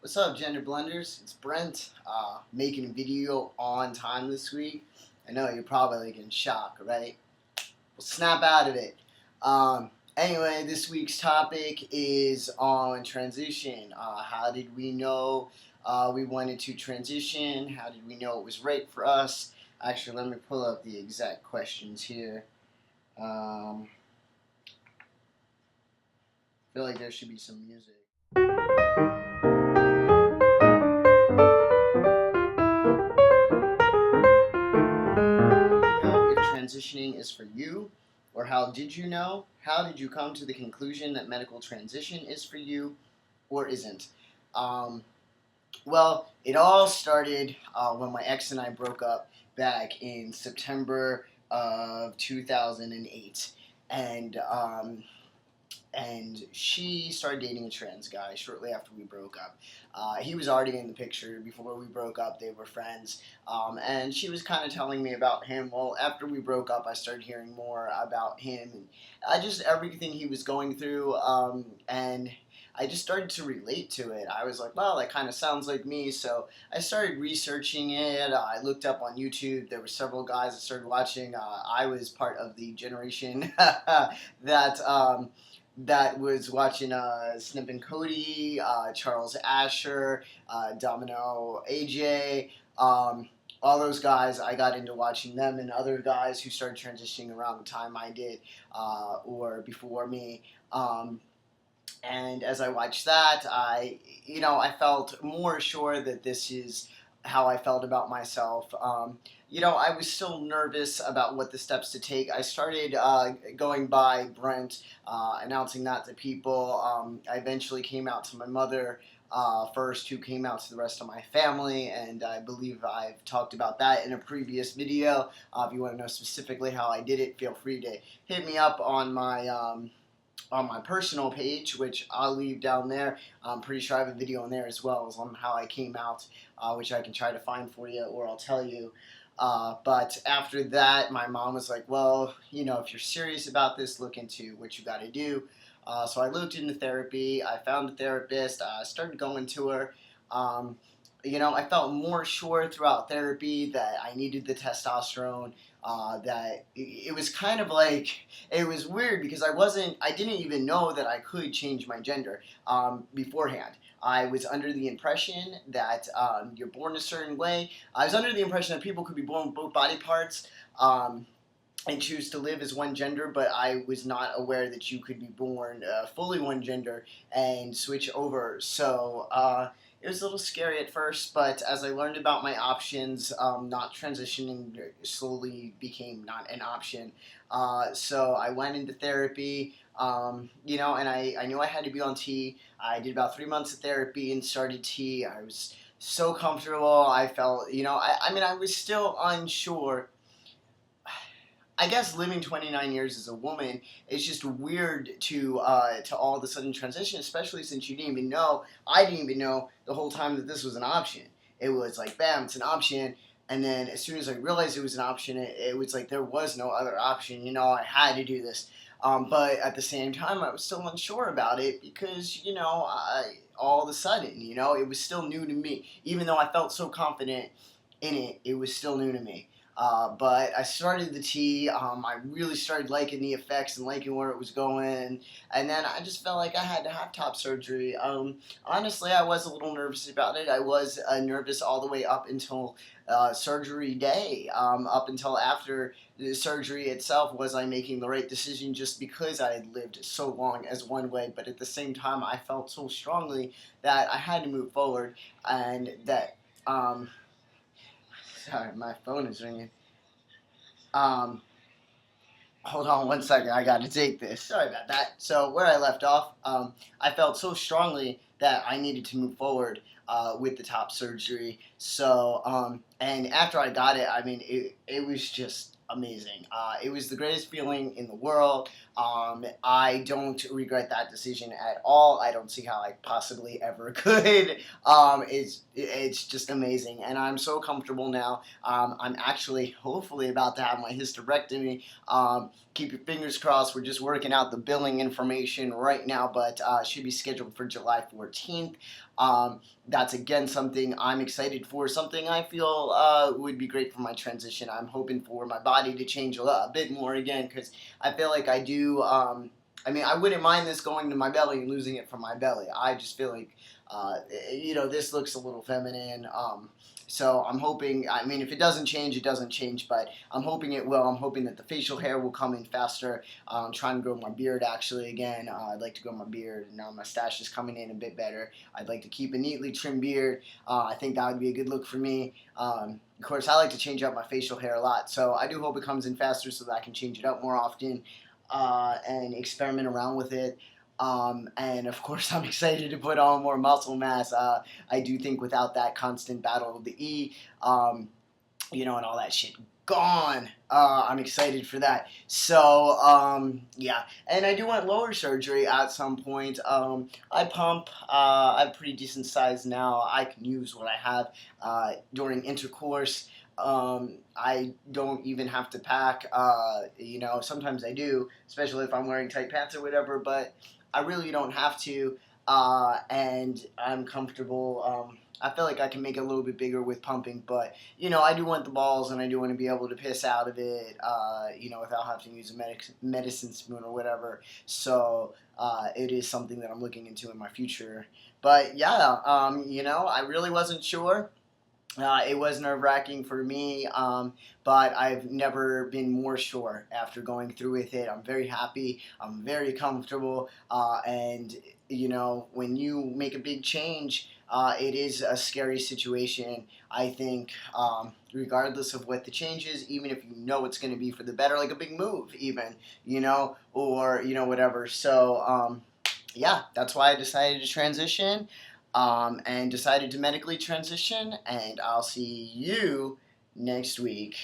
What's up, Gender Blenders? It's Brent, making a video on time this week. I know you're probably like in shock, right? Well, snap out of it. Anyway, this week's topic is on transition. How did we know we wanted to transition? How did we know it was right for us? Actually, let me pull up the exact questions here. I feel like there should be some music. Know if transitioning is for you, or how did you know? How did you come to the conclusion that medical transition is for you or isn't? Um, well, it all started when my ex and I broke up back in September of 2008. And and she started dating a trans guy shortly after we broke up. He was already in the picture before we broke up. They were friends, and she was kind of telling me about him. Well, after we broke up, I started hearing more about him and just everything he was going through, and I just started to relate to it. I was like, well, that kind of sounds like me. So I started researching it. I looked up on YouTube. There were several guys I started watching. I was part of the generation that that was watching Snip and Cody, Charles Asher, Domino AJ, all those guys. I got into watching them and other guys who started transitioning around the time I did or before me. And as I watched that, I felt more sure that this is how I felt about myself. I was still nervous about what the steps to take. I started going by Brent, announcing that to people. I eventually came out to my mother first, who came out to the rest of my family, and I believe I've talked about that in a previous video. If you want to know specifically how I did it, feel free to hit me up on my personal page, which I'll leave down there. I'm pretty sure I have a video on there as well as on how I came out, which I can try to find for you, or I'll tell you. But after that, my mom was like, well, if you're serious about this, look into what you got to do. So I looked into therapy. I found a therapist. I started going to her. I felt more sure throughout therapy that I needed the testosterone. That it was kind of like, it was weird because I didn't even know that I could change my gender beforehand. I was under the impression that you're born a certain way. I was under the impression that people could be born with both body parts. And choose to live as one gender, but I was not aware that you could be born fully one gender and switch over. So it was a little scary at first, but as I learned about my options, not transitioning slowly became not an option. So I went into therapy, and I knew I had to be on T. I did about 3 months of therapy and started T. I was so comfortable. I felt, I was still unsure. I guess living 29 years as a woman is just weird to all of a sudden transition, especially since you didn't even know. I didn't even know the whole time that this was an option. It was like, bam, it's an option. And then as soon as I realized it was an option, it was like there was no other option. I had to do this. But at the same time, I was still unsure about it because, all of a sudden, it was still new to me. Even though I felt so confident in it, it was still new to me. But I started the tea. I really started liking the effects and liking where it was going. And then I just felt like I had to have top surgery. Honestly, I was a little nervous about it. I was nervous all the way up until surgery day. Up until after the surgery itself, was I making the right decision just because I had lived so long as one way. But at the same time, I felt so strongly that I had to move forward and that... Sorry, my phone is ringing. Um, Hold on one second. I got to take this. Sorry about that. So where I left off, I felt so strongly that I needed to move forward with the top surgery. So, and after I got it, it was just amazing. It was the greatest feeling in the world. I don't regret that decision at all. I don't see how I possibly ever could. It's just amazing, and I'm so comfortable now. I'm actually hopefully about to have my hysterectomy. Keep your fingers crossed. We're just working out the billing information right now, but should be scheduled for July 14th. That's again something I'm excited for, something I feel would be great for my transition. I'm hoping for my body to change a bit more again, because I feel like I do. I mean, I wouldn't mind this going to my belly and losing it from my belly. I just feel like, this looks a little feminine. So I'm hoping, I mean, if it doesn't change, it doesn't change, but I'm hoping it will. I'm hoping that the facial hair will come in faster. I'm trying to grow my beard actually again. I'd like to grow my beard. Now my mustache is coming in a bit better. I'd like to keep a neatly trimmed beard. I think that would be a good look for me. Of course, I like to change up my facial hair a lot, so I do hope it comes in faster so that I can change it up more often and experiment around with it. And of course, I'm excited to put on more muscle mass. I do think without that constant battle of the E, and all that shit gone, I'm excited for that. So, yeah. And I do want lower surgery at some point. I pump. I'm pretty decent size now. I can use what I have during intercourse. I don't even have to pack. Sometimes I do, especially if I'm wearing tight pants or whatever, but I really don't have to, and I'm comfortable. I feel like I can make it a little bit bigger with pumping, but, I do want the balls, and I do want to be able to piss out of it, without having to use a medicine spoon or whatever. So, it is something that I'm looking into in my future. But, yeah, I really wasn't sure. It was nerve-wracking for me, but I've never been more sure after going through with it. I'm very happy. I'm very comfortable. And, when you make a big change, it is a scary situation. I think, regardless of what the change is, even if you know it's going to be for the better, like a big move even, or, whatever. So, yeah, that's why I decided to transition. And decided to medically transition, and I'll see you next week.